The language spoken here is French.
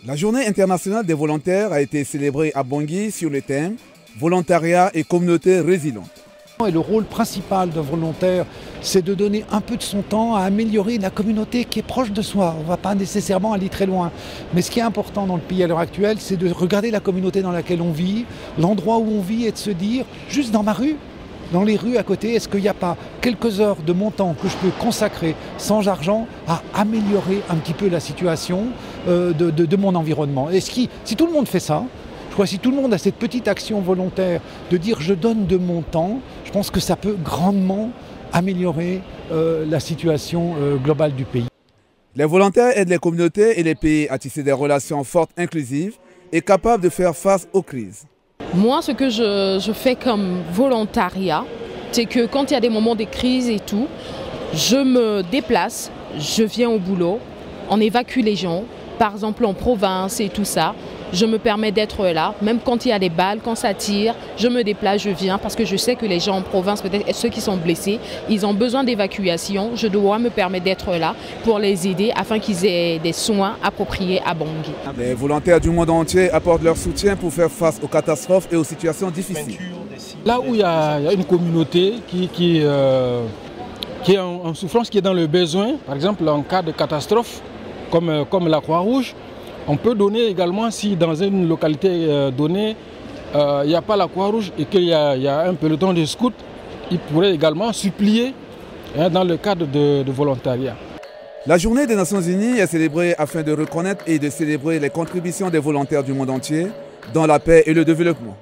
La journée internationale des volontaires a été célébrée à Bangui sur le thème « Volontariat et communauté résiliente ». Et le rôle principal d'un volontaire, c'est de donner un peu de son temps à améliorer la communauté qui est proche de soi. On ne va pas nécessairement aller très loin. Mais ce qui est important dans le pays à l'heure actuelle, c'est de regarder la communauté dans laquelle on vit, l'endroit où on vit et de se dire, juste dans ma rue, dans les rues à côté, est-ce qu'il n'y a pas quelques heures de mon temps que je peux consacrer sans argent à améliorer un petit peu la situation de mon environnement. Et si tout le monde fait ça, je crois que si tout le monde a cette petite action volontaire de dire je donne de mon temps, je pense que ça peut grandement améliorer la situation globale du pays. Les volontaires aident les communautés et les pays à tisser des relations fortes, inclusives et capables de faire face aux crises. Moi, ce que je fais comme volontariat, c'est que quand il y a des moments de crise et tout, je me déplace, je viens au boulot, on évacue les gens, par exemple en province et tout ça. Je me permets d'être là, même quand il y a des balles, quand ça tire, je me déplace, je viens parce que je sais que les gens en province, peut-être ceux qui sont blessés, ils ont besoin d'évacuation. Je dois me permettre d'être là pour les aider afin qu'ils aient des soins appropriés à Bangui. Les volontaires du monde entier apportent leur soutien pour faire face aux catastrophes et aux situations difficiles. Là où il y a une communauté qui est en souffrance, qui est dans le besoin, par exemple en cas de catastrophe, comme la Croix-Rouge, on peut donner également, si dans une localité donnée, il n'y a pas la Croix-Rouge et qu'il y a un peloton de scouts, ils pourraient également supplier dans le cadre de volontariat. La journée des Nations Unies est célébrée afin de reconnaître et de célébrer les contributions des volontaires du monde entier dans la paix et le développement.